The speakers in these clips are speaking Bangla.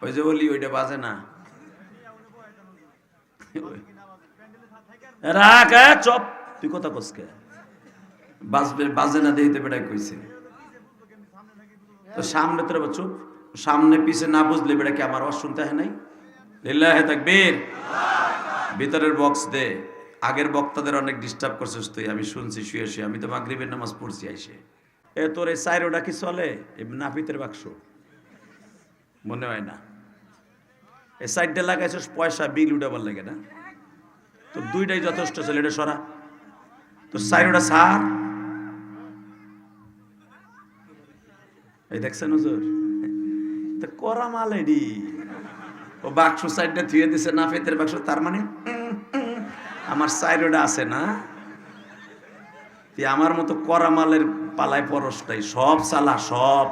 ওই যে বলি ওইটা বাজে না, রাখ চপ, তুই কথা কসকে বাজবে বাজে না দেখতে বেটাই কইছে। তো সামনে তোর চুপ, সামনে পিছে না বুঝলে বেটা কি আমার আওয়াজ শুনতে হয় নাই? লিল্লাহে তাকবীর। ভিতরের বক্স দে। আগের বক্তাদের অনেক ডিস্টার্ব করছিস তুই, আমি শুনছি শুয়ে শুয়ে। আমি তো মাগরিবের নামাজ পড়ছি আইসে। এ তোর এই সাইরোটা কি চলে? নাপিতের বাক্স মনে হয় না। এই সাইডটা লাগাইছিস পয়সা বিল উঠাবার লাগে না? তো দুইটাই যথেষ্ট ছিল, এটা সরা। তো সাইরোটা সার। এই দেখছেন হুজুর, তো করা মাল এডি। ও বাক্স সাইডটা ধুয়ে দিছে নাপিতের বাক্স, তার মানে আমার সাইরোটা আছে না? তুই আমার মতো করা মালের পালায় পরশটাই সব চালা, সব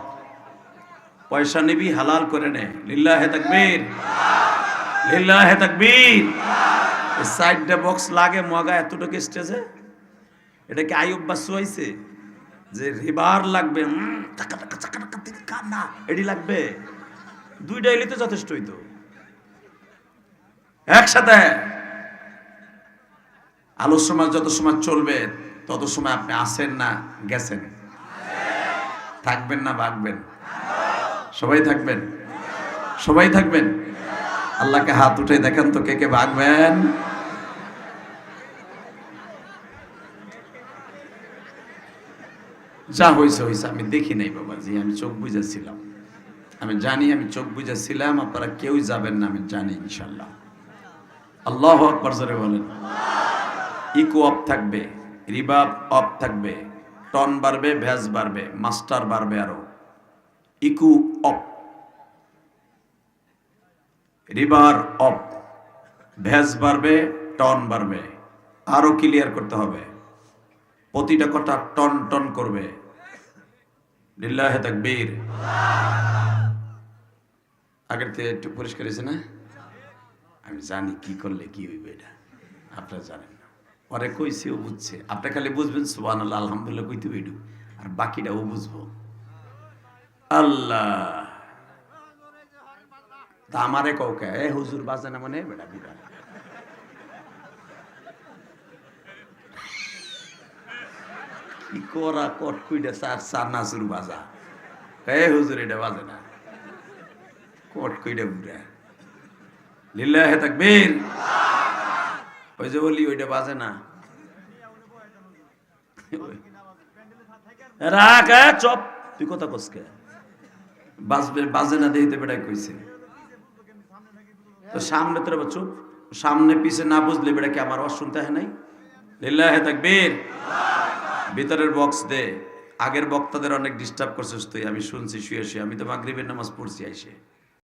পয়সা নিবি হালাল করে নে। লিল্লাহে তাকবীর, লিল্লাহে তাকবীর। এই সাইডটা বক্স লাগে মগা এতটুকু স্টেজে। এটা কি আইয়ুব বাসু হইছে যে রিবার লাগবে টাকা টাকা টাকা টাকা দিকে কান্না এডি লাগবে? দুইটা এলিতে যথেষ্ট হইতো একসাথে। আলোচনা যত সময় চলবে তত সময় আপনি আসেন না গেছেন, থাকবেন না ভাগবেন? সবাই থাকবেন, সবাই থাকবেন। আল্লাহকে হাত উঠে দেখেন তো কে কে ভাগবেন। যা হয়েছে হয়েছে, আমি দেখি নাই বাবাজি, আমি চোখ বুঝেছিলাম। আমি জানি আমি চোখ বুঝেছিলাম, আপনারা কেউই যাবেন না আমি জানি ইনশাল্লাহ। আল্লাহু আকবার জোরে বলেন। ইকো অফ থাকবে, রিবাব অফ থাকবে, টন বাড়বে, ভ্যাজ বাড়বে, মাস্টার বাড়বে আরো। ইকো অফ, রিবার অফ, ভ্যাজ বাড়বে, টন বাড়বে। আরো ক্লিয়ার করতে হবে, প্রতিটা কথা টন টন করবে। লিল্লাহে তাকবীর। আগের থেকে একটু পরিষ্কার হয়েছে না? আমি জানি কি করলে কি হইবে, এটা আপনারা জানেন না। পরে কইছি ও বুঝছে, আপনি খালি বুঝবেন সুবহানাল্লাহ আলহামদুলিল্লাহ কইতে হইডু, আর বাকিটা ও বুঝবো। আল্লাহ তা আমারে কৌকে এ হুজুর বাজে না মানে বেটা বুড়া। কি করা কট কুইডা সার সার নাসুর বাজা, এ হুজুর এটা বাজে না, কট কুইডা বুড়া। লিল্লাহে তাকবীর। ওই যে বলি ওইটা বাজে না, রাখ চপ, তুই কথা কসকে বাজবে বাজে না দেখতে বেটাই কইছে। তো সামনে তোর চুপ, সামনে পিছে না বুঝলে বেটা কি আমার আওয়াজ শুনতে হয় নাই? লিল্লাহে তাকবীর। ভিতরের বক্স দে। আগের বক্তাদের অনেক ডিস্টার্ব করছিস তুই, আমি শুনছি শুয়ে শুয়ে। আমি তো মাগরিবের নামাজ পড়ছি আইসে।